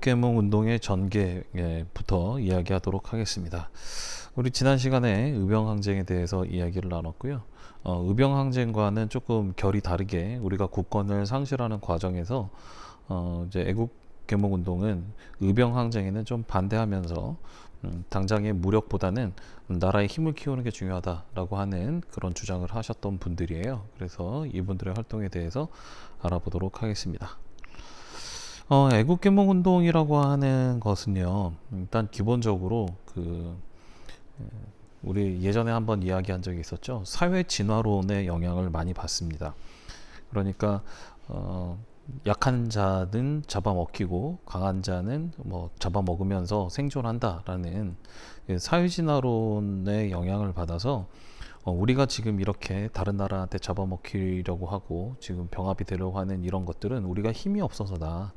애국계몽 운동의 전개부터 이야기하도록 하겠습니다. 우리 지난 시간에 의병항쟁에 대해서 이야기를 나눴고요. 의병항쟁과는 조금 결이 다르게 우리가 국권을 상실하는 과정에서 이제 애국계몽 운동은 의병항쟁에는 좀 반대하면서 당장의 무력보다는 나라의 힘을 키우는 게 중요하다라고 하는 그런 주장을 하셨던 분들이에요. 그래서 이분들의 활동에 대해서 알아보도록 하겠습니다. 애국계몽 운동이라고 하는 것은요, 일단 기본적으로 우리 예전에 한번 이야기한 적이 있었죠. 사회 진화론의 영향을 많이 받습니다. 그러니까 약한 자는 잡아먹히고 강한 자는 뭐 잡아먹으면서 생존한다라는 사회 진화론의 영향을 받아서 우리가 지금 이렇게 다른 나라한테 잡아먹히려고 하고 지금 병합이 되려고 하는 이런 것들은 우리가 힘이 없어서다.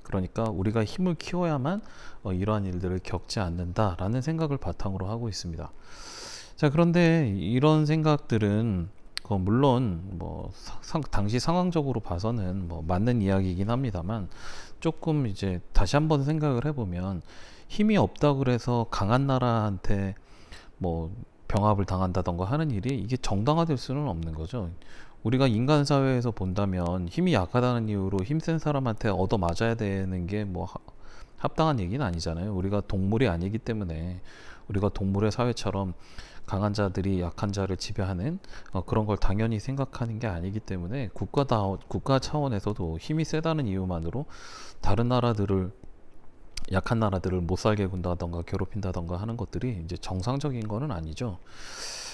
그러니까 우리가 힘을 키워야만 이러한 일들을 겪지 않는다라는 생각을 바탕으로 하고 있습니다. 자, 그런데 이런 생각들은 물론 뭐 당시 상황적으로 봐서는 뭐 맞는 이야기이긴 합니다만, 조금 이제 다시 한번 생각을 해보면 힘이 없다 그래서 강한 나라한테 뭐 병합을 당한다던가 하는 일이 이게 정당화될 수는 없는 거죠. 우리가 인간 사회에서 본다면 힘이 약하다는 이유로 힘센 사람한테 얻어 맞아야 되는 게 뭐 합당한 얘기는 아니잖아요. 우리가 동물이 아니기 때문에, 우리가 동물의 사회처럼 강한 자들이 약한 자를 지배하는 그런 걸 당연히 생각하는 게 아니기 때문에, 국가 차원에서도 힘이 세다는 이유만으로 다른 나라들을, 약한 나라들을 못 살게 군다던가 괴롭힌다던가 하는 것들이 이제 정상적인 거는 아니죠.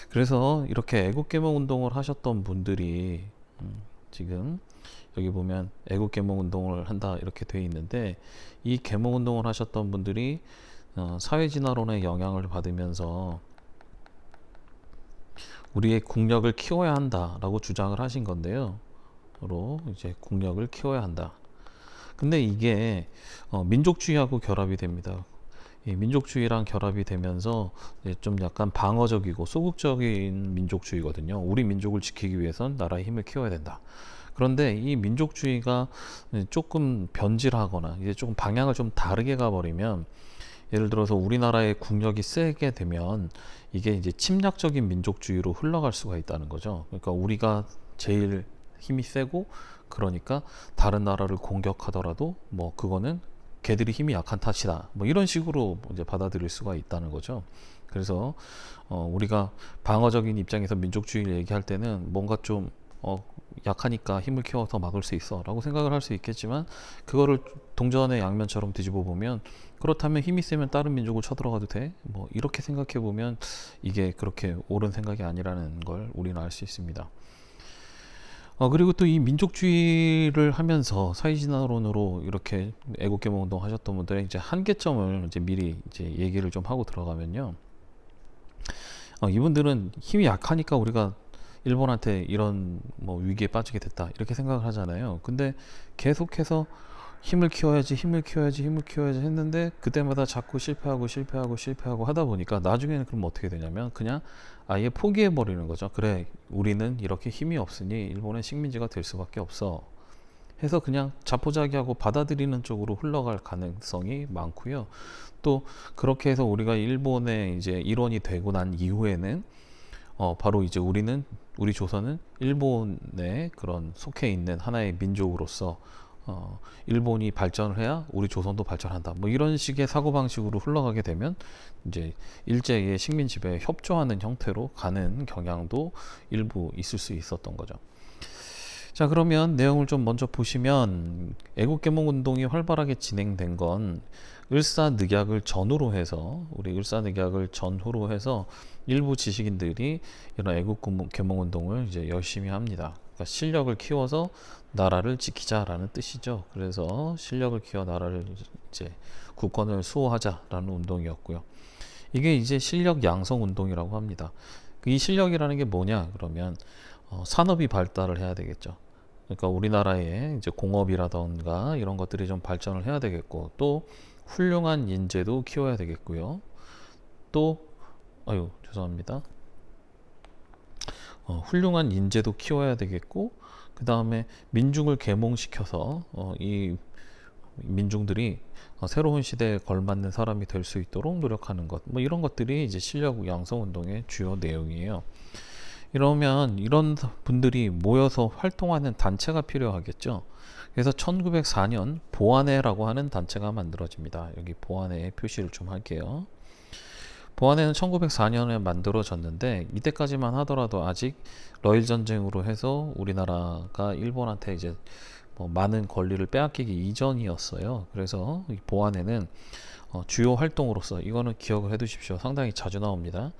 그래서 이렇게 애국계몽 운동을 하셨던 분들이 지금 여기 보면 애국계몽 운동을 한다 이렇게 돼 있는데, 이 계몽 운동을 하셨던 분들이 사회진화론의 영향을 받으면서 우리의 국력을 키워야 한다라고 주장을 하신 건데요. 이제 국력을 키워야 한다. 근데 이게 민족주의하고 결합이 됩니다. 이 민족주의랑 결합이 되면서 좀 약간 방어적이고 소극적인 민족주의거든요. 우리 민족을 지키기 위해선 나라의 힘을 키워야 된다. 그런데 이 민족주의가 조금 변질하거나 이제 조금 방향을 좀 다르게 가버리면, 예를 들어서 우리나라의 국력이 세게 되면 이게 이제 침략적인 민족주의로 흘러갈 수가 있다는 거죠. 그러니까 우리가 제일 힘이 세고, 그러니까 다른 나라를 공격하더라도 뭐 그거는 걔들이 힘이 약한 탓이다, 뭐 이런 식으로 이제 받아들일 수가 있다는 거죠. 그래서 우리가 방어적인 입장에서 민족주의를 얘기할 때는 뭔가 좀 약하니까 힘을 키워서 막을 수 있어 라고 생각을 할 수 있겠지만, 그거를 동전의 양면처럼 뒤집어 보면, 그렇다면 힘이 세면 다른 민족을 쳐들어가도 돼? 뭐 이렇게 생각해 보면 이게 그렇게 옳은 생각이 아니라는 걸 우리는 알 수 있습니다. 그리고 또 이 민족주의를 하면서 사회진화론으로 이렇게 애국계몽 운동 하셨던 분들의 이제 한계점을 이제 미리 이제 얘기를 좀 하고 들어가면요. 이분들은 힘이 약하니까 우리가 일본한테 이런 뭐 위기에 빠지게 됐다 이렇게 생각을 하잖아요. 근데 계속해서 힘을 키워야지, 힘을 키워야지, 힘을 키워야지 했는데, 그때마다 자꾸 실패하고 하다 보니까 나중에는 그럼 어떻게 되냐면 그냥 아예 포기해 버리는 거죠. 그래, 우리는 이렇게 힘이 없으니 일본의 식민지가 될 수밖에 없어 해서 그냥 자포자기하고 받아들이는 쪽으로 흘러갈 가능성이 많고요. 또 그렇게 해서 우리가 일본의 이제 일원이 되고 난 이후에는 바로 이제 우리 조선은 일본에 그런 속해 있는 하나의 민족으로서 일본이 발전을 해야 우리 조선도 발전한다, 뭐 이런 식의 사고방식으로 흘러가게 되면 이제 일제의 식민 지배에 협조하는 형태로 가는 경향도 일부 있을 수 있었던 거죠. 자, 그러면 내용을 좀 먼저 보시면, 애국계몽 운동이 활발하게 진행된 건 을사늑약을 전후로 해서, 우리 을사늑약을 전후로 해서 일부 지식인들이 이런 애국계몽 운동을 이제 열심히 합니다. 그러니까 실력을 키워서 나라를 지키자라는 뜻이죠. 그래서 실력을 키워 나라를 이제 국권을 수호하자라는 운동이었고요. 이게 이제 실력 양성 운동이라고 합니다. 이 실력이라는 게 뭐냐 그러면 산업이 발달을 해야 되겠죠. 그러니까 우리나라의 이제 공업이라던가 이런 것들이 좀 발전을 해야 되겠고, 또 훌륭한 인재도 키워야 되겠고요. 또 죄송합니다. 훌륭한 인재도 키워야 되겠고, 그 다음에 민중을 계몽시켜서 이 민중들이 새로운 시대에 걸맞는 사람이 될 수 있도록 노력하는 것, 뭐 이런 것들이 이제 실력 양성 운동의 주요 내용이에요. 이러면 이런 분들이 모여서 활동하는 단체가 필요하겠죠. 그래서 1904년 보안회라고 하는 단체가 만들어집니다. 여기 보안회 표시를 좀 할게요. 보안회는 1904년에 만들어졌는데 이때까지만 하더라도 아직 러일 전쟁으로 해서 우리나라가 일본한테 이제 뭐 많은 권리를 빼앗기기 이전이었어요. 그래서 이 보안회는 주요 활동으로서 이거는 기억을 해두십시오. 상당히 자주 나옵니다.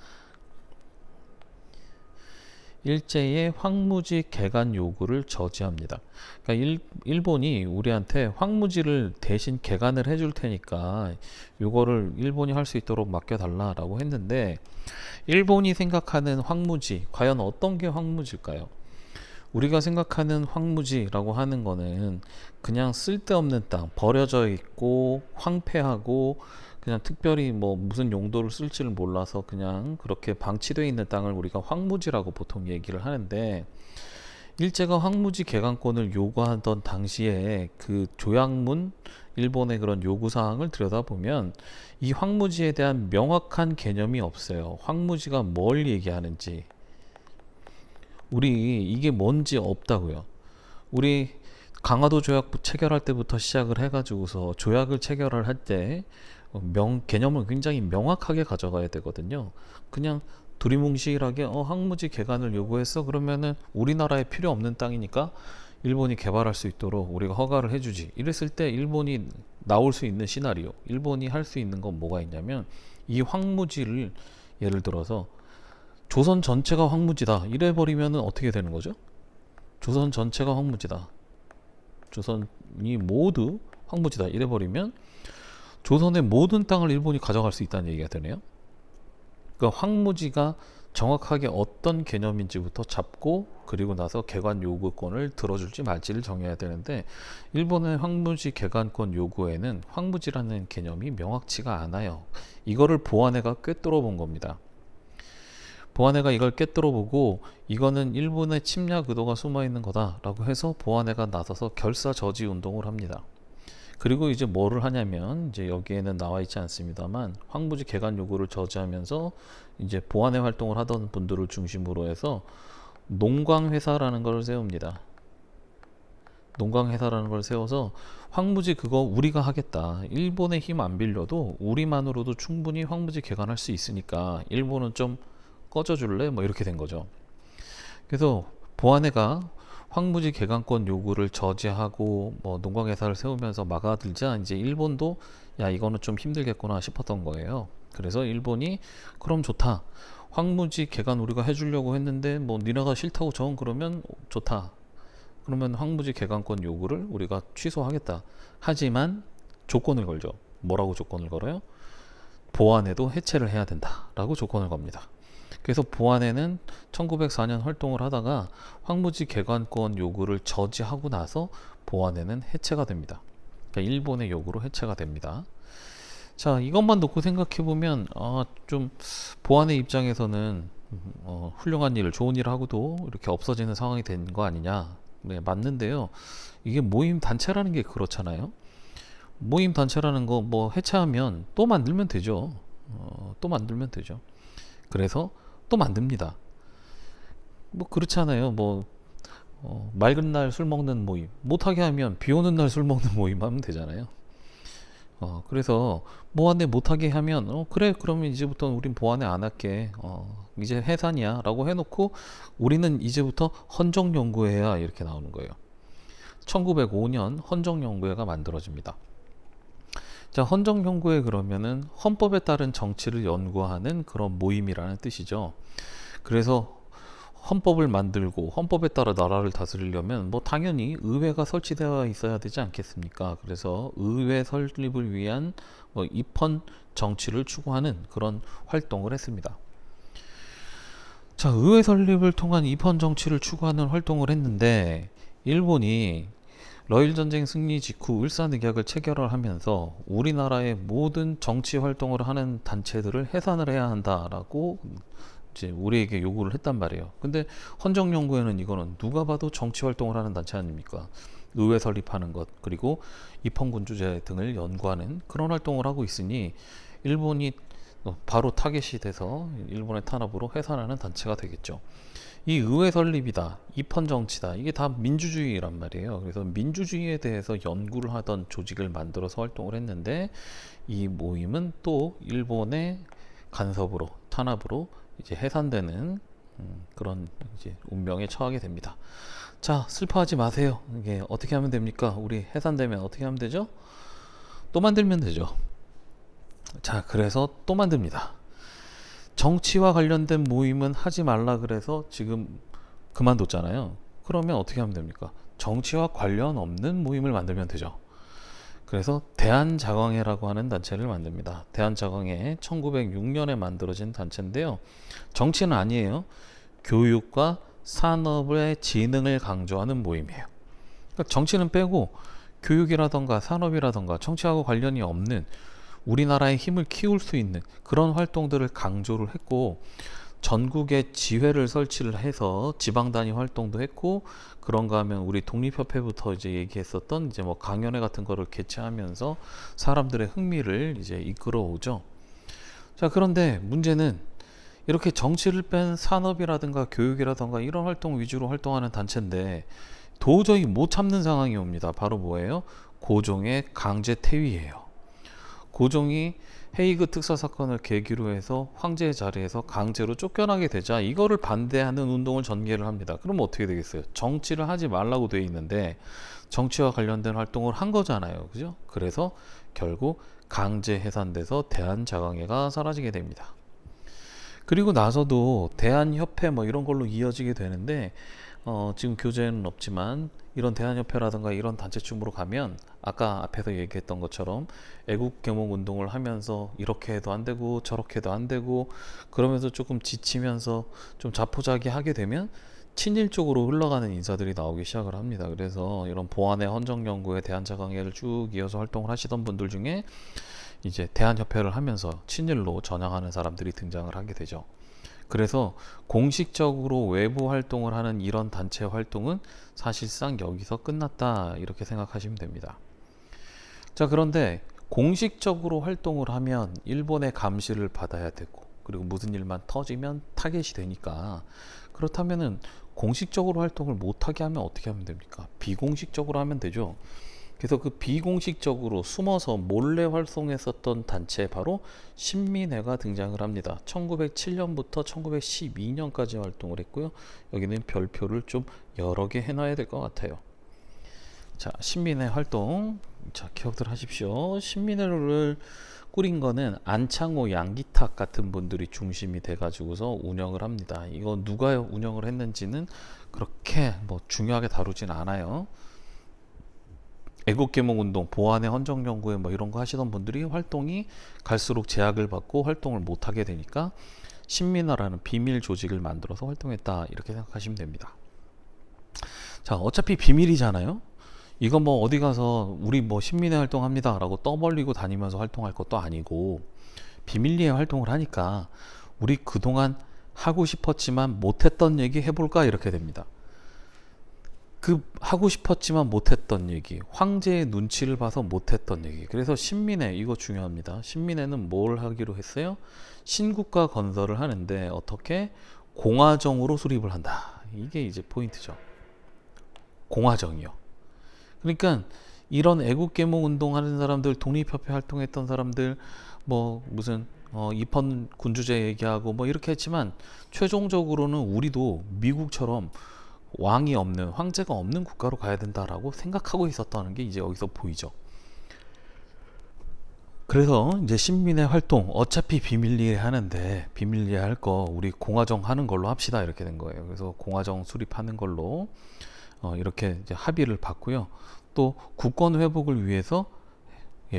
일제의 황무지 개간 요구를 저지합니다. 그러니까 일본이 우리한테 황무지를 대신 개간을 해줄 테니까 요거를 일본이 할 수 있도록 맡겨달라라고 했는데, 일본이 생각하는 황무지, 과연 어떤 게 황무지일까요? 우리가 생각하는 황무지라고 하는 거는 그냥 쓸데없는 땅, 버려져 있고 황폐하고 그냥 특별히 뭐 무슨 용도를 쓸지를 몰라서 그냥 그렇게 방치되어 있는 땅을 우리가 황무지라고 보통 얘기를 하는데, 일제가 황무지 개간권을 요구하던 당시에 그 조약문, 일본의 그런 요구사항을 들여다보면 이 황무지에 대한 명확한 개념이 없어요. 황무지가 뭘 얘기하는지, 우리 이게 뭔지 없다고요. 우리 강화도 조약 체결할 때부터 시작을 해가지고서 조약을 체결을 할 때 개념을 굉장히 명확하게 가져가야 되거든요. 그냥 두리뭉실하게 항무지 개간을 요구했어, 그러면은 우리나라에 필요 없는 땅이니까 일본이 개발할 수 있도록 우리가 허가를 해주지, 이랬을 때 일본이 나올 수 있는 시나리오, 일본이 할 수 있는 건 뭐가 있냐면, 이 황무지를 예를 들어서 조선 전체가 황무지다 이래 버리면은 어떻게 되는 거죠? 조선 전체가 황무지다, 조선이 모두 황무지다 이래 버리면 조선의 모든 땅을 일본이 가져갈 수 있다는 얘기가 되네요. 그러니까 황무지가 정확하게 어떤 개념인지부터 잡고, 그리고 나서 개간 요구권을 들어줄지 말지를 정해야 되는데, 일본의 황무지 개간권 요구에는 황무지라는 개념이 명확치가 않아요. 이거를 보안회가 꿰뚫어 본 겁니다. 보안회가 이걸 꿰뚫어 보고 이거는 일본의 침략 의도가 숨어 있는 거다라고 해서 보안회가 나서서 결사 저지 운동을 합니다. 그리고 이제 뭐를 하냐면, 이제 여기에는 나와 있지 않습니다만 황무지 개간 요구를 저지하면서 이제 보안회 활동을 하던 분들을 중심으로 해서 농광회사라는 걸 세웁니다. 농광회사라는 걸 세워서 황무지 그거 우리가 하겠다, 일본의 힘 안 빌려도 우리만으로도 충분히 황무지 개간할 수 있으니까 일본은 좀 꺼져줄래? 뭐 이렇게 된 거죠. 그래서 보안회가 황무지 개간권 요구를 저지하고 뭐 농광회사를 세우면서 막아들자 이제 일본도 야 이거는 좀 힘들겠구나 싶었던 거예요. 그래서 일본이 그럼 좋다, 황무지 개간 우리가 해주려고 했는데 뭐 니네가 싫다고 정 그러면 좋다, 그러면 황무지 개간권 요구를 우리가 취소하겠다. 하지만 조건을 걸죠. 뭐라고 조건을 걸어요? 보안회도 해체를 해야 된다라고 조건을 겁니다. 그래서 보안회는 1904년 활동을 하다가 황무지 개간권 요구를 저지하고 나서 보안회는 해체가 됩니다. 그러니까 일본의 요구로 해체가 됩니다. 자, 이것만 놓고 생각해보면 좀 보안회 입장에서는 훌륭한 일, 좋은 일을 하고도 이렇게 없어지는 상황이 된 거 아니냐. 네, 맞는데요. 이게 모임 단체라는 게 그렇잖아요. 모임 단체라는 거 뭐 해체하면 또 만들면 되죠. 또 만들면 되죠. 그래서 또 만듭니다. 뭐 그렇잖아요. 뭐 맑은 날 술 먹는 모임 못하게 하면 비 오는 날 술 먹는 모임 하면 되잖아요. 그래서 보안회 못하게 하면 그래 그러면 이제부터 우린 보안회 안 할게, 이제 해산이야 라고 해놓고 우리는 이제부터 헌정연구회야 이렇게 나오는 거예요. 1905년 헌정연구회가 만들어집니다. 자, 헌정연구회 그러면은 헌법에 따른 정치를 연구하는 그런 모임이라는 뜻이죠. 그래서 헌법을 만들고 헌법에 따라 나라를 다스리려면 뭐 당연히 의회가 설치되어 있어야 되지 않겠습니까? 그래서 의회 설립을 위한 뭐 입헌 정치를 추구하는 그런 활동을 했습니다. 자, 의회 설립을 통한 입헌 정치를 추구하는 활동을 했는데, 일본이 러일 전쟁 승리 직후 을사늑약을 체결을 하면서 우리나라의 모든 정치 활동을 하는 단체들을 해산을 해야 한다라고 이제 우리에게 요구를 했단 말이에요. 근데 헌정연구회는 이거는 누가 봐도 정치 활동을 하는 단체 아닙니까? 의회 설립하는 것, 그리고 입헌군주제 등을 연구하는 그런 활동을 하고 있으니 일본이 바로 타겟이 돼서 일본의 탄압으로 해산하는 단체가 되겠죠. 이 의회 설립이다, 입헌 정치다, 이게 다 민주주의란 말이에요. 그래서 민주주의에 대해서 연구를 하던 조직을 만들어서 활동을 했는데, 이 모임은 또 일본의 간섭으로, 탄압으로 이제 해산되는 그런 이제 운명에 처하게 됩니다. 자, 슬퍼하지 마세요. 이게 어떻게 하면 됩니까? 우리 해산되면 어떻게 하면 되죠? 또 만들면 되죠. 자, 그래서 또 만듭니다. 정치와 관련된 모임은 하지 말라 그래서 지금 그만뒀잖아요. 그러면 어떻게 하면 됩니까? 정치와 관련 없는 모임을 만들면 되죠. 그래서 대한자광회라고 하는 단체를 만듭니다. 대한자광회 1906년에 만들어진 단체인데요. 정치는 아니에요. 교육과 산업의 진흥을 강조하는 모임이에요. 그러니까 정치는 빼고 교육이라던가 산업이라던가 정치하고 관련이 없는 우리나라의 힘을 키울 수 있는 그런 활동들을 강조를 했고, 전국에 지회를 설치를 해서 지방 단위 활동도 했고, 그런가 하면 우리 독립협회부터 이제 얘기했었던 이제 뭐 강연회 같은 거를 개최하면서 사람들의 흥미를 이제 이끌어 오죠. 자, 그런데 문제는 이렇게 정치를 뺀 산업이라든가 교육이라든가 이런 활동 위주로 활동하는 단체인데 도저히 못 참는 상황이 옵니다. 바로 뭐예요? 고종의 강제 퇴위예요. 고종이 헤이그 특사 사건을 계기로 해서 황제의 자리에서 강제로 쫓겨나게 되자 이거를 반대하는 운동을 전개를 합니다. 그럼 어떻게 되겠어요? 정치를 하지 말라고 돼 있는데 정치와 관련된 활동을 한 거잖아요. 그죠? 그래서 결국 강제 해산돼서 대한자강회가 사라지게 됩니다. 그리고 나서도 대한협회 뭐 이런 걸로 이어지게 되는데, 지금 교재는 없지만 이런 대한협회라든가 이런 단체춤으로 가면 아까 앞에서 얘기했던 것처럼 애국개몽 운동을 하면서 이렇게 해도 안 되고 저렇게 해도 안 되고 그러면서 조금 지치면서 좀 자포자기하게 되면 친일 쪽으로 흘러가는 인사들이 나오기 시작을 합니다. 그래서 이런 보안의 헌정연구회 대한자강회를 쭉 이어서 활동을 하시던 분들 중에 이제 대한협회를 하면서 친일로 전향하는 사람들이 등장을 하게 되죠. 그래서 공식적으로 외부 활동을 하는 이런 단체 활동은 사실상 여기서 끝났다, 이렇게 생각하시면 됩니다. 자, 그런데 공식적으로 활동을 하면 일본의 감시를 받아야 되고, 그리고 무슨 일만 터지면 타겟이 되니까, 그렇다면은 공식적으로 활동을 못하게 하면 어떻게 하면 됩니까? 비공식적으로 하면 되죠. 그래서 그 비공식적으로 숨어서 몰래 활동했었던 단체 바로 신민회가 등장을 합니다. 1907년부터 1912년까지 활동을 했고요. 여기는 별표를 좀 여러 개 해놔야 될 것 같아요. 자, 신민회 활동. 자, 기억들 하십시오. 신민회를 꾸린 거는 안창호, 양기탁 같은 분들이 중심이 돼가지고서 운영을 합니다. 이거 누가 운영을 했는지는 그렇게 뭐 중요하게 다루진 않아요. 애국개몽운동, 보안의 헌정연구회 뭐 이런 거 하시던 분들이 활동이 갈수록 제약을 받고 활동을 못하게 되니까 신민화라는 비밀 조직을 만들어서 활동했다, 이렇게 생각하시면 됩니다. 자, 어차피 비밀이잖아요. 이거 뭐 어디 가서 우리 뭐 신민회 활동합니다 라고 떠벌리고 다니면서 활동할 것도 아니고 비밀리에 활동을 하니까 우리 그동안 하고 싶었지만 못했던 얘기 해볼까, 이렇게 됩니다. 그 하고 싶었지만 못했던 얘기, 황제의 눈치를 봐서 못했던 얘기. 그래서 신민회, 이거 중요합니다. 신민회는 뭘 하기로 했어요? 신국가 건설을 하는데 어떻게? 공화정으로 수립을 한다. 이게 이제 포인트죠. 공화정이요. 그러니까 이런 애국개몽 운동하는 사람들, 독립협회 활동했던 사람들, 뭐 무슨 입헌 군주제 얘기하고 뭐 이렇게 했지만 최종적으로는 우리도 미국처럼 왕이 없는, 황제가 없는 국가로 가야 된다라고 생각하고 있었다는 게 이제 여기서 보이죠. 그래서 이제 신민의 활동 어차피 비밀리에 하는데 비밀리에 할 거 우리 공화정 하는 걸로 합시다, 이렇게 된 거예요. 그래서 공화정 수립하는 걸로 이렇게 이제 합의를 받고요. 또 국권 회복을 위해서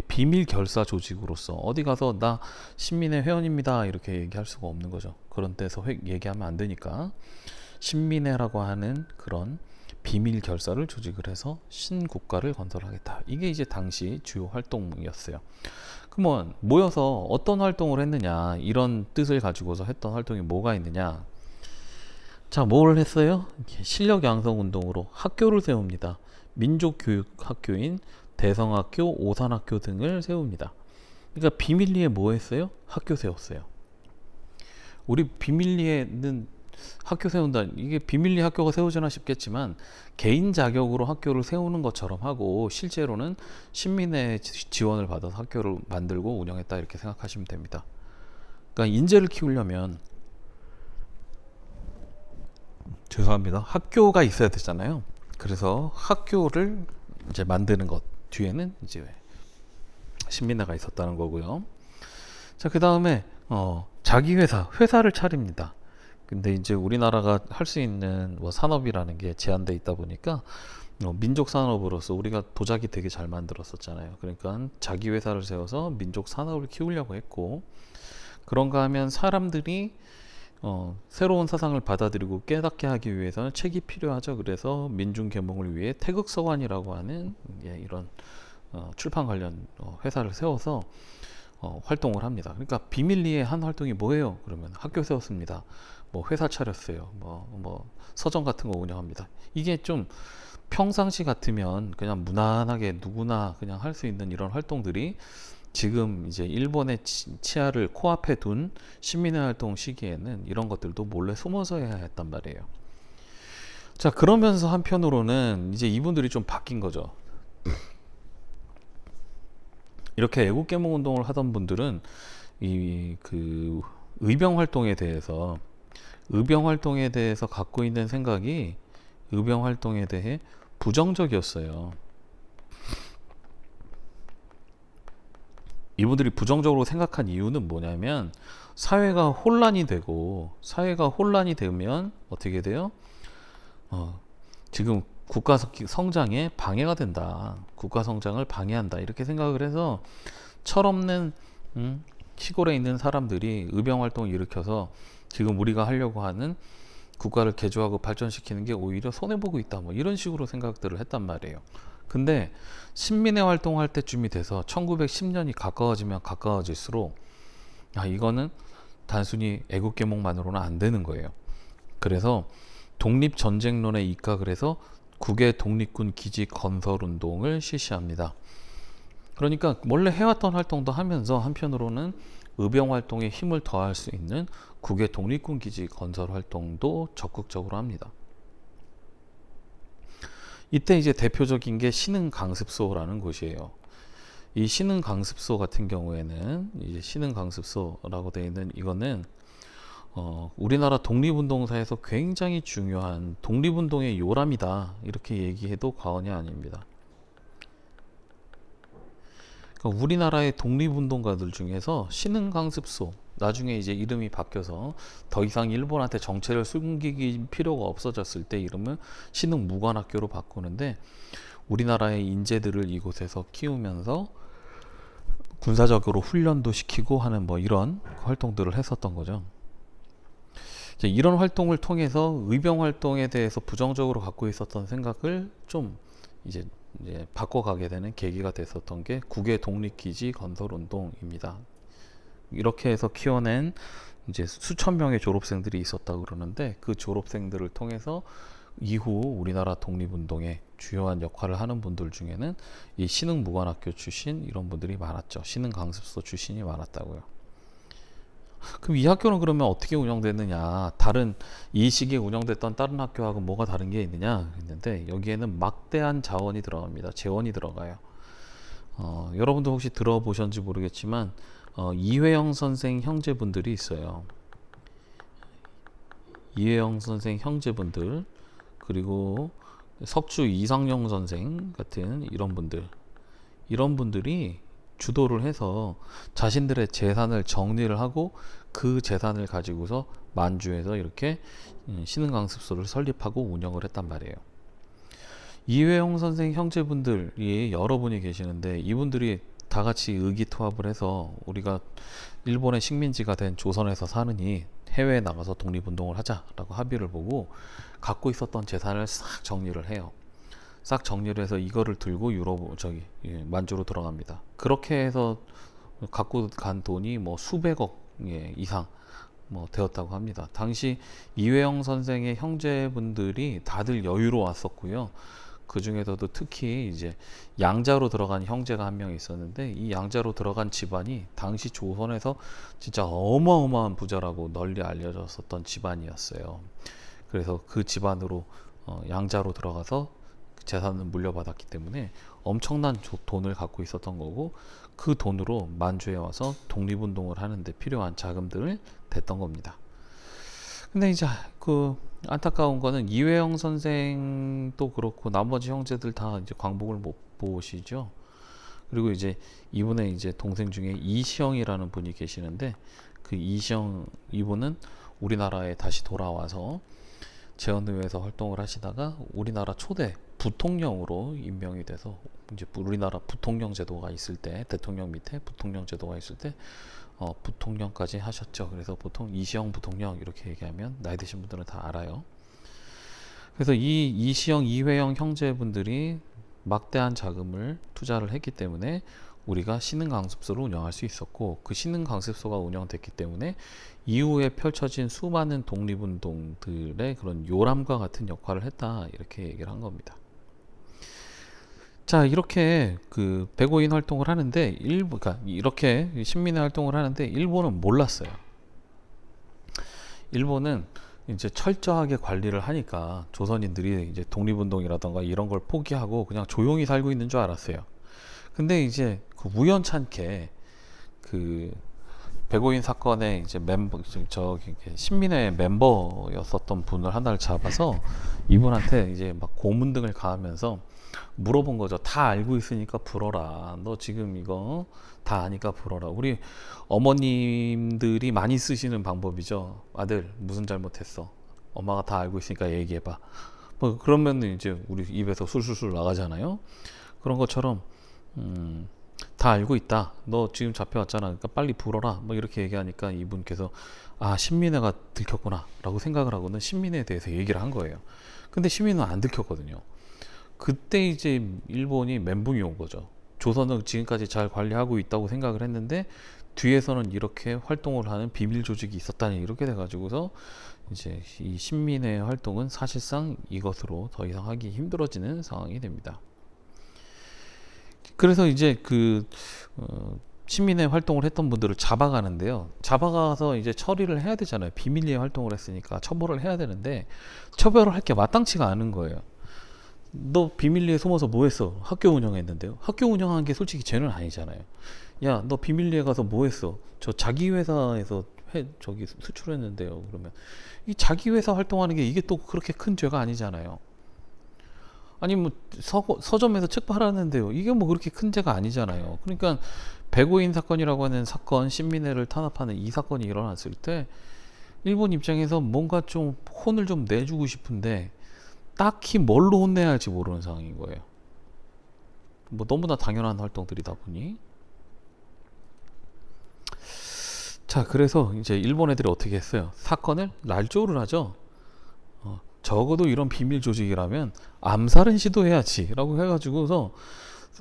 비밀 결사 조직으로서 어디 가서 나 신민의 회원입니다 이렇게 얘기할 수가 없는 거죠. 그런 데서 얘기하면 안 되니까 신민회라고 하는 그런 비밀 결사를 조직을 해서 신국가를 건설하겠다. 이게 이제 당시 주요 활동이었어요. 그러면 모여서 어떤 활동을 했느냐, 이런 뜻을 가지고서 했던 활동이 뭐가 있느냐. 자, 뭘 했어요? 실력 양성 운동으로 학교를 세웁니다. 민족교육학교인 대성학교, 오산학교 등을 세웁니다. 그러니까 비밀리에 뭐 했어요? 학교 세웠어요. 우리 비밀리에는 학교 세운다. 이게 비밀리 학교가 세우지나 싶겠지만 개인 자격으로 학교를 세우는 것처럼 하고 실제로는 시민의 지원을 받아서 학교를 만들고 운영했다 이렇게 생각하시면 됩니다. 그러니까 인재를 키우려면 죄송합니다. 학교가 있어야 되잖아요. 그래서 학교를 이제 만드는 것 뒤에는 이제 신민회가 있었다는 거고요. 자, 그 다음에 자기 회사를 차립니다. 근데 이제 우리나라가 할 수 있는 뭐 산업이라는 게 제한돼 있다 보니까 민족 산업으로서 우리가 도자기 되게 잘 만들었었잖아요. 그러니까 자기 회사를 세워서 민족 산업을 키우려고 했고, 그런가 하면 사람들이 새로운 사상을 받아들이고 깨닫게 하기 위해서는 책이 필요하죠. 그래서 민중 계몽을 위해 태극서관이라고 하는 이런 출판 관련 회사를 세워서 활동을 합니다. 그러니까 비밀리에 한 활동이 뭐예요? 그러면 학교 세웠습니다. 뭐 회사 차렸어요. 뭐 서점 같은 거 운영합니다. 이게 좀 평상시 같으면 그냥 무난하게 누구나 그냥 할 수 있는 이런 활동들이 지금 이제 일본의 치아를 코앞에 둔 시민의 활동 시기에는 이런 것들도 몰래 숨어서 해야 했단 말이에요. 자, 그러면서 한편으로는 이제 이분들이 좀 바뀐 거죠. 이렇게 애국계몽 운동을 하던 분들은 이 그 의병 활동에 대해서 갖고 있는 생각이 의병 활동에 대해 부정적이었어요. 이분들이 부정적으로 생각한 이유는 뭐냐면 사회가 혼란이 되면 어떻게 돼요? 지금 국가 성장에 방해가 된다. 국가 성장을 방해한다. 이렇게 생각을 해서 철없는 시골에 있는 사람들이 의병 활동을 일으켜서 지금 우리가 하려고 하는 국가를 개조하고 발전시키는 게 오히려 손해보고 있다. 뭐 이런 식으로 생각들을 했단 말이에요. 근데 신민의 활동할 때쯤이 돼서 1910년이 가까워지면 가까워질수록 이거는 단순히 애국계몽만으로는 안 되는 거예요. 그래서 독립전쟁론에 입각을 해서 국외 독립군 기지 건설 운동을 실시합니다. 그러니까 원래 해왔던 활동도 하면서 한편으로는 의병 활동에 힘을 더할 수 있는 국외 독립군 기지 건설 활동도 적극적으로 합니다. 이때 이제 대표적인 게 신흥강습소라는 곳이에요. 이 신흥강습소 같은 경우에는 이제 신흥강습소라고 되어 있는 이거는 우리나라 독립운동사에서 굉장히 중요한 독립운동의 요람이다 이렇게 얘기해도 과언이 아닙니다. 그러니까 우리나라의 독립운동가들 중에서 신흥강습소, 나중에 이제 이름이 바뀌어서 더 이상 일본한테 정체를 숨기기 필요가 없어졌을 때 이름을 신흥무관학교로 바꾸는데, 우리나라의 인재들을 이곳에서 키우면서 군사적으로 훈련도 시키고 하는 뭐 이런 활동들을 했었던 거죠. 이런 활동을 통해서 의병 활동에 대해서 부정적으로 갖고 있었던 생각을 좀 이제 바꿔가게 되는 계기가 됐었던 게 국외 독립기지 건설 운동입니다. 이렇게 해서 키워낸 이제 수천 명의 졸업생들이 있었다고 그러는데, 그 졸업생들을 통해서 이후 우리나라 독립운동에 주요한 역할을 하는 분들 중에는 이 신흥무관학교 출신 이런 분들이 많았죠. 신흥강습소 출신이 많았다고요. 그럼 이 학교는 그러면 어떻게 운영됐느냐? 이 시기에 운영됐던 다른 학교하고 뭐가 다른 게 있느냐? 했는데 여기에는 막대한 자원이 들어갑니다. 재원이 들어가요. 여러분도 혹시 들어보셨는지 모르겠지만 이회영 선생 형제분들이 있어요. 이회영 선생 형제분들, 그리고 석주 이상용 선생 같은 이런 분들이 주도를 해서 자신들의 재산을 정리를 하고 그 재산을 가지고서 만주에서 이렇게 신흥강습소를 설립하고 운영을 했단 말이에요. 이회영 선생 형제분들이 여러분이 계시는데, 이분들이 다 같이 의기투합을 해서 우리가 일본의 식민지가 된 조선에서 사느니 해외에 나가서 독립운동을 하자라고 합의를 보고 갖고 있었던 재산을 싹 정리를 해요. 싹 정리를 해서 이거를 들고 만주로 들어갑니다. 그렇게 해서 갖고 간 돈이 뭐 수백억 이상 뭐 되었다고 합니다. 당시 이회영 선생의 형제분들이 다들 여유로웠었고요. 그 중에서도 특히 이제 양자로 들어간 형제가 한 명 있었는데, 이 양자로 들어간 집안이 당시 조선에서 진짜 어마어마한 부자라고 널리 알려졌었던 집안이었어요. 그래서 그 집안으로 양자로 들어가서 재산을 물려받았기 때문에 엄청난 돈을 갖고 있었던 거고, 그 돈으로 만주에 와서 독립운동을 하는데 필요한 자금들을 댔던 겁니다. 근데 이제 그 안타까운 거는 이회영 선생도 그렇고 나머지 형제들 다 이제 광복을 못 보시죠. 그리고 이제 이분의 이제 동생 중에 이시영이라는 분이 계시는데, 그 이시영 이분은 우리나라에 다시 돌아와서 제헌의회에서 활동을 하시다가 우리나라 초대 부통령으로 임명이 돼서, 이제 우리나라 부통령 제도가 있을 때, 대통령 밑에 부통령 제도가 있을 때 부통령까지 하셨죠. 그래서 보통 이시영 부통령 이렇게 얘기하면 나이 드신 분들은 다 알아요. 그래서 이 이시영, 이회영 형제분들이 막대한 자금을 투자를 했기 때문에 우리가 신흥강습소를 운영할 수 있었고, 그 신흥강습소가 운영됐기 때문에 이후에 펼쳐진 수많은 독립운동들의 그런 요람과 같은 역할을 했다, 이렇게 얘기를 한 겁니다. 자, 이렇게 그 백오인 활동을 하는데 그러니까 이렇게 신민의 활동을 하는데 일본은 몰랐어요. 일본은 이제 철저하게 관리를 하니까 조선인들이 이제 독립운동이라던가 이런 걸 포기하고 그냥 조용히 살고 있는 줄 알았어요. 근데 이제 그 우연찮게 그 백오인 사건에 이제 신민회 멤버였었던 분을 하나를 잡아서 이분한테 이제 막 고문 등을 가하면서 물어본 거죠. 다 알고 있으니까 불어라. 너 지금 이거 다 아니까 불어라. 우리 어머님들이 많이 쓰시는 방법이죠. 아들 무슨 잘못했어? 엄마가 다 알고 있으니까 얘기해봐. 뭐 그러면 이제 우리 입에서 술술술 나가잖아요. 그런 것처럼 다 알고 있다. 너 지금 잡혀왔잖아. 그러니까 빨리 불어라. 뭐 이렇게 얘기하니까 이분께서 아, 신민회가 들켰구나 라고 생각을 하고는 신민회에 대해서 얘기를 한 거예요. 근데 신민회는 안 들켰거든요. 그때 이제 일본이 멘붕이 온 거죠. 조선은 지금까지 잘 관리하고 있다고 생각을 했는데 뒤에서는 이렇게 활동을 하는 비밀 조직이 있었다니, 이렇게 돼가지고서 이제 이 신민회 활동은 사실상 이것으로 더 이상 하기 힘들어지는 상황이 됩니다. 그래서 이제 그 신민회 활동을 했던 분들을 잡아가는데요. 잡아가서 이제 처리를 해야 되잖아요. 비밀리에 활동을 했으니까 처벌을 해야 되는데 처벌을 할 게 마땅치가 않은 거예요. 너 비밀리에 숨어서 뭐 했어? 학교 운영했는데요. 학교 운영한 게 솔직히 죄는 아니잖아요. 야, 너 비밀리에 가서 뭐 했어? 저 자기 회사에서 저기 수출했는데요. 그러면 이 자기 회사 활동하는 게 이게 또 그렇게 큰 죄가 아니잖아요. 아니 뭐 서점에서 책 팔았는데요. 이게 뭐 그렇게 큰 죄가 아니잖아요. 그러니까 백오인 사건이라고 하는 사건, 신민회를 탄압하는 이 사건이 일어났을 때 일본 입장에서 뭔가 좀 혼을 좀 내주고 싶은데 딱히 뭘로 혼내야 할지 모르는 상황인 거예요. 뭐 너무나 당연한 활동들이다 보니. 자, 그래서 이제 일본 애들이 어떻게 했어요? 사건을 날조를 하죠. 적어도 이런 비밀 조직이라면 암살은 시도해야지 라고 해가지고서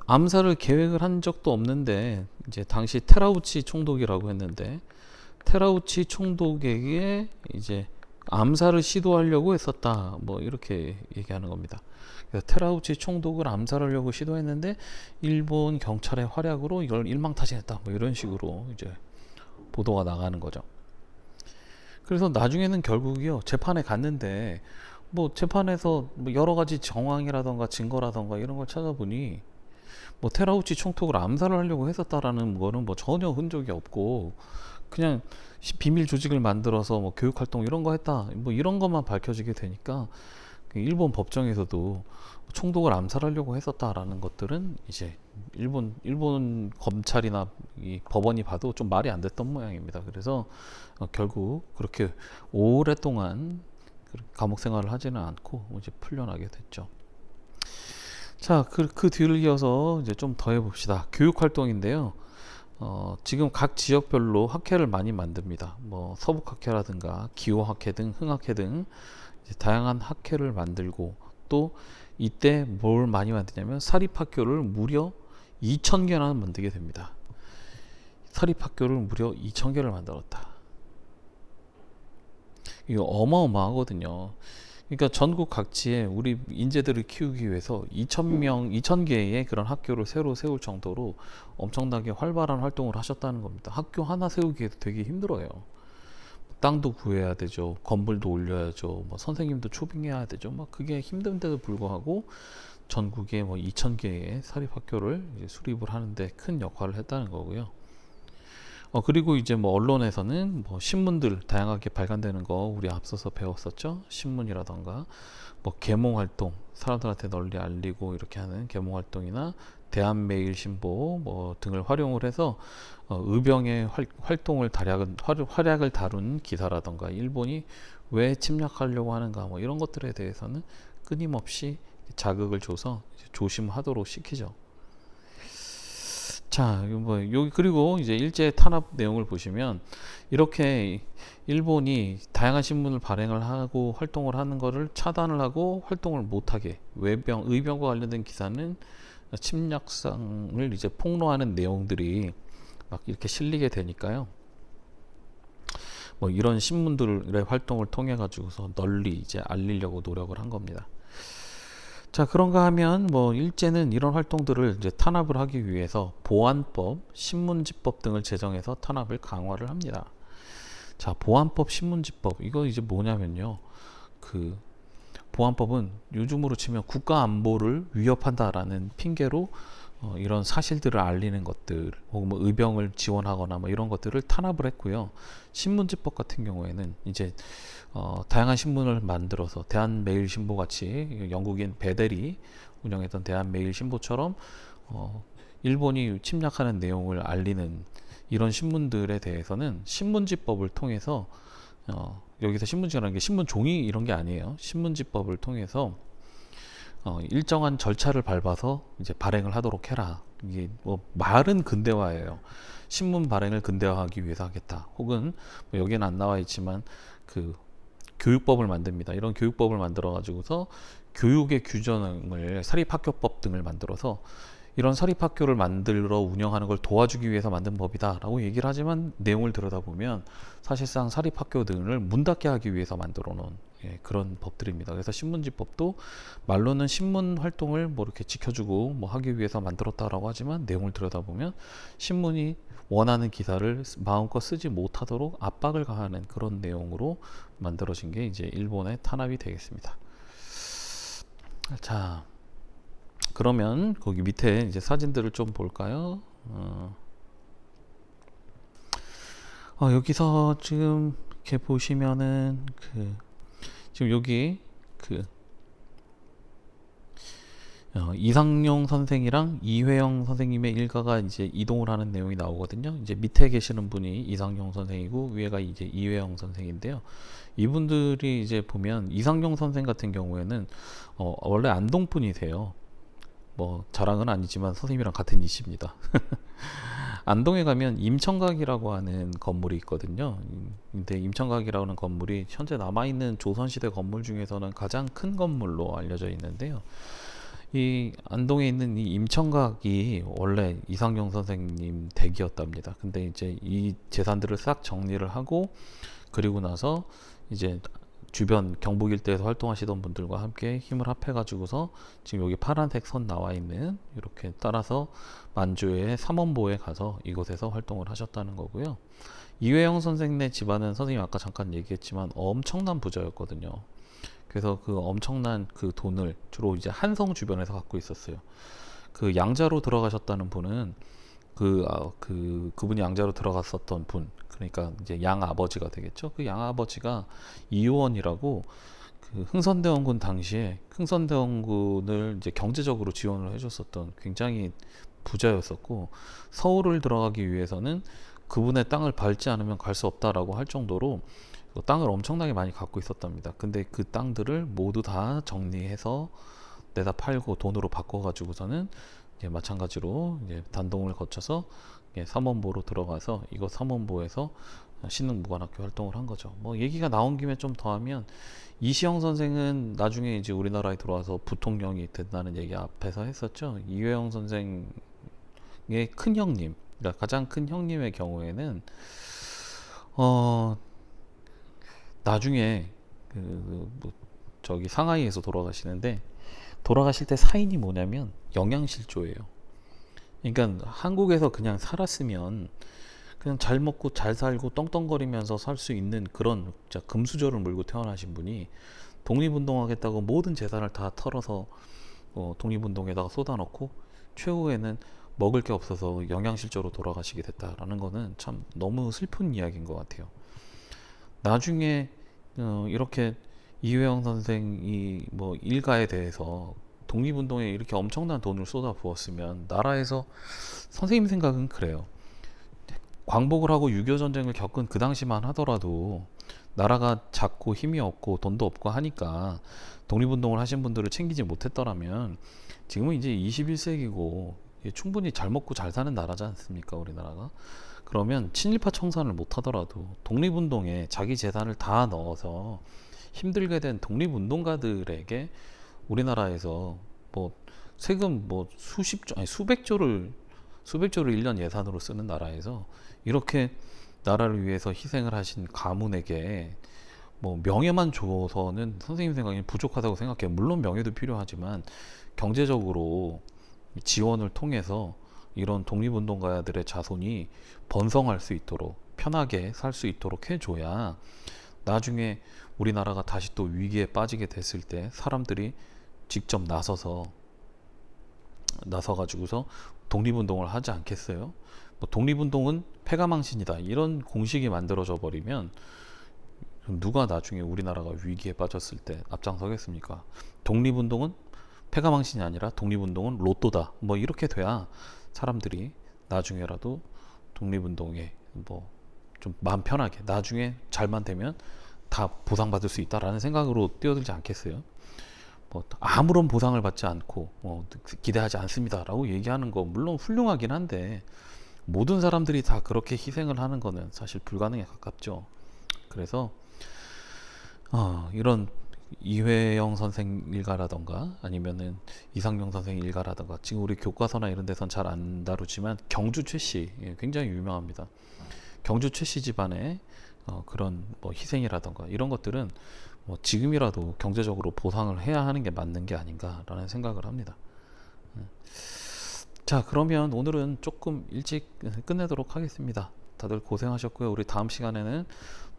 암살을 계획을 한 적도 없는데, 이제 당시 테라우치 총독이라고 했는데 테라우치 총독에게 이제 암살을 시도하려고 했었다, 뭐 이렇게 얘기하는 겁니다. 그래서 테라우치 총독을 암살하려고 시도했는데 일본 경찰의 활약으로 이걸 일망타진했다, 뭐 이런 식으로 이제 보도가 나가는 거죠. 그래서 나중에는 결국이요, 재판에 갔는데 뭐 재판에서 뭐 여러 가지 정황이라던가 증거라던가 이런 걸 찾아보니 뭐 테라우치 총독을 암살을 하려고 했었다라는 거는 뭐 전혀 흔적이 없고, 그냥 비밀 조직을 만들어서 뭐 교육 활동 이런 거 했다, 뭐 이런 것만 밝혀지게 되니까 일본 법정에서도 총독을 암살하려고 했었다라는 것들은 이제 일본 검찰이나 이 법원이 봐도 좀 말이 안 됐던 모양입니다. 그래서 결국 그렇게 오랫동안 감옥 생활을 하지는 않고 이제 풀려나게 됐죠. 자, 그 뒤를 이어서 이제 좀 더 해봅시다. 교육 활동인데요. 지금 각 지역별로 학회를 많이 만듭니다. 뭐 서북학회라든가 기호학회 등 흥학회 등 이제 다양한 학회를 만들고, 또 이때 뭘 많이 만드냐면 사립학교를 무려 2,000개나 만들게 됩니다. 사립학교를 무려 2,000개를 만들었다. 이거 어마어마하거든요. 그러니까 전국 각지에 우리 인재들을 키우기 위해서 2,000명, 2,000개의 그런 학교를 새로 세울 정도로 엄청나게 활발한 활동을 하셨다는 겁니다. 학교 하나 세우기에도 되게 힘들어요. 땅도 구해야 되죠. 건물도 올려야죠. 뭐 선생님도 초빙해야 되죠. 막 그게 힘든데도 불구하고 전국에 뭐 2,000개의 사립학교를 이제 수립을 하는데 큰 역할을 했다는 거고요. 그리고 이제 뭐 언론에서는 뭐 신문들 다양하게 발간되는 거 우리 앞서서 배웠었죠. 신문이라던가 뭐 계몽 활동, 사람들한테 널리 알리고 이렇게 하는 계몽 활동이나 대한매일신보 뭐 등을 활용을 해서 의병의 활동을 활약을 다룬 기사라던가 일본이 왜 침략하려고 하는가 뭐 이런 것들에 대해서는 끊임없이 자극을 줘서 조심하도록 시키죠. 자, 뭐 여기 그리고 이제 일제 탄압 내용을 보시면 이렇게 일본이 다양한 신문을 발행을 하고 활동을 하는 거를 차단을 하고 활동을 못하게 의병과 관련된 기사는 침략상을 이제 폭로하는 내용들이 막 이렇게 실리게 되니까요. 뭐 이런 신문들의 활동을 통해 가지고서 널리 이제 알리려고 노력을 한 겁니다. 자, 그런가 하면 뭐 일제는 이런 활동들을 이제 탄압을 하기 위해서 보안법, 신문지법 등을 제정해서 탄압을 강화를 합니다. 자, 보안법, 신문지법 이거 이제 뭐냐면요. 그 보안법은 요즘으로 치면 국가 안보를 위협한다라는 핑계로 이런 사실들을 알리는 것들 혹은 뭐 의병을 지원하거나 뭐 이런 것들을 탄압을 했고요. 신문지법 같은 경우에는 이제 다양한 신문을 만들어서 대한매일신보 같이 영국인 베델이 운영했던 대한매일신보처럼 일본이 침략하는 내용을 알리는 이런 신문들에 대해서는 신문지법을 통해서 여기서 신문지라는 게 신문 종이 이런 게 아니에요. 신문지법을 통해서 일정한 절차를 밟아서 이제 발행을 하도록 해라. 이게 뭐 말은 근대화예요. 신문 발행을 근대화하기 위해서 하겠다. 혹은 뭐 여기는 안 나와 있지만 그 교육법을 만듭니다. 이런 교육법을 만들어 가지고서 교육의 규정을 사립학교법 등을 만들어서 이런 사립학교를 만들어 운영하는 걸 도와주기 위해서 만든 법이다라고 얘기를 하지만 내용을 들여다보면 사실상 사립학교 등을 문 닫게 하기 위해서 만들어 놓은 그런 법들입니다. 그래서 신문지법도 말로는 신문 활동을 뭐 이렇게 지켜주고 뭐 하기 위해서 만들었다라고 하지만 내용을 들여다보면 신문이 원하는 기사를 마음껏 쓰지 못하도록 압박을 가하는 그런 내용으로 만들어진 게 이제 일본의 탄압이 되겠습니다. 자, 그러면 거기 밑에 이제 사진들을 좀 볼까요? 여기서 지금 이렇게 보시면은 지금 여기 이상용 선생이랑 이회영 선생님의 일가가 이제 이동을 하는 내용이 나오거든요. 이제 밑에 계시는 분이 이상용 선생이고 위에가 이제 이회영 선생인데요. 이분들이 이제 보면 이상용 선생 같은 경우에는 원래 안동 분이세요. 뭐 자랑은 아니지만 선생님이랑 같은 이씨입니다. 안동에 가면 임청각이라고 하는 건물이 있거든요. 근데 임청각이라고 하는 건물이 현재 남아있는 조선시대 건물 중에서는 가장 큰 건물로 알려져 있는데요. 이 안동에 있는 이 임청각이 원래 이상용 선생님 댁이었답니다. 근데 이제 이 재산들을 싹 정리를 하고 그리고 나서 이제 주변 경북 일대에서 활동하시던 분들과 함께 힘을 합해가지고서 지금 여기 파란색 선 나와 있는 이렇게 따라서 만주의 삼원보에 가서 이곳에서 활동을 하셨다는 거고요. 이회영 선생네 집안은 선생님 아까 잠깐 얘기했지만 엄청난 부자였거든요. 그래서 그 엄청난 그 돈을 주로 이제 한성 주변에서 갖고 있었어요. 그 양자로 들어가셨다는 분은 그분이 양자로 들어갔었던 분, 그러니까 이제 양 아버지가 되겠죠. 그 양 아버지가 이효원이라고 그 흥선대원군 당시에 흥선대원군을 이제 경제적으로 지원을 해줬었던 굉장히 부자였었고 서울을 들어가기 위해서는 그분의 땅을 밟지 않으면 갈 수 없다라고 할 정도로 땅을 엄청나게 많이 갖고 있었답니다. 근데 그 땅들을 모두 다 정리해서 내다 팔고 돈으로 바꿔가지고서는 이제 마찬가지로 이제 단동을 거쳐서 삼원보로 들어가서 이곳 삼원보에서 신흥무관학교 활동을 한 거죠. 뭐 얘기가 나온 김에 좀 더하면 이시영 선생은 나중에 이제 우리나라에 들어와서 부통령이 된다는 얘기 앞에서 했었죠. 이회영 선생의 큰 형님, 그러니까 가장 큰 형님의 경우에는 나중에 뭐 저기 상하이에서 돌아가시는데, 돌아가실 때 사인이 뭐냐면 영양실조예요. 그러니까 한국에서 그냥 살았으면 그냥 잘 먹고 잘 살고 떵떵거리면서 살 수 있는 그런 진짜 금수저를 물고 태어나신 분이 독립운동하겠다고 모든 재산을 다 털어서 독립운동에다가 쏟아넣고 최후에는 먹을 게 없어서 영양실조로 돌아가시게 됐다라는 거는 참 너무 슬픈 이야기인 것 같아요. 나중에 이렇게 이회영 선생이 뭐 일가에 대해서 독립운동에 이렇게 엄청난 돈을 쏟아 부었으면 나라에서, 선생님 생각은 그래요. 광복을 하고 6.25 전쟁을 겪은 그 당시만 하더라도 나라가 작고 힘이 없고 돈도 없고 하니까 독립운동을 하신 분들을 챙기지 못했더라면 지금은 이제 21세기고 충분히 잘 먹고 잘 사는 나라지 않습니까, 우리나라가? 그러면 친일파 청산을 못 하더라도 독립운동에 자기 재산을 다 넣어서 힘들게 된 독립운동가들에게 우리나라에서 뭐 세금 뭐 수십조 아니 수백조를 1년 예산으로 쓰는 나라에서 이렇게 나라를 위해서 희생을 하신 가문에게 뭐 명예만 줘서는 선생님 생각엔 부족하다고 생각해요. 물론 명예도 필요하지만 경제적으로 지원을 통해서 이런 독립운동가들의 자손이 번성할 수 있도록 편하게 살 수 있도록 해줘야 나중에 우리나라가 다시 또 위기에 빠지게 됐을 때 사람들이 직접 나서가지고서 독립운동을 하지 않겠어요? 뭐 독립운동은 패가망신이다 이런 공식이 만들어져 버리면 누가 나중에 우리나라가 위기에 빠졌을 때 앞장서겠습니까? 독립운동은 패가망신이 아니라 독립운동은 로또다 뭐 이렇게 돼야 사람들이 나중에라도 독립운동에 뭐 좀 마음 편하게 나중에 잘만 되면 다 보상받을 수 있다라는 생각으로 뛰어들지 않겠어요? 뭐 아무런 보상을 받지 않고 기대하지 않습니다라고 얘기하는 거 물론 훌륭하긴 한데 모든 사람들이 다 그렇게 희생을 하는 거는 사실 불가능에 가깝죠. 그래서 이런 이회영 선생 일가라던가 아니면은 이상용 선생 일가라던가 지금 우리 교과서나 이런 데선 잘 안 다루지만 경주 최씨 굉장히 유명합니다. 경주 최씨 집안의 그런 뭐 희생이라던가 이런 것들은 뭐 지금이라도 경제적으로 보상을 해야 하는 게 맞는 게 아닌가라는 생각을 합니다. 자, 그러면 오늘은 조금 일찍 끝내도록 하겠습니다. 다들 고생하셨고요. 우리 다음 시간에는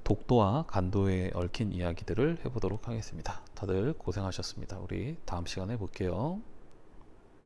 독도와 간도에 얽힌 이야기들을 해보도록 하겠습니다. 다들 고생하셨습니다. 우리 다음 시간에 볼게요.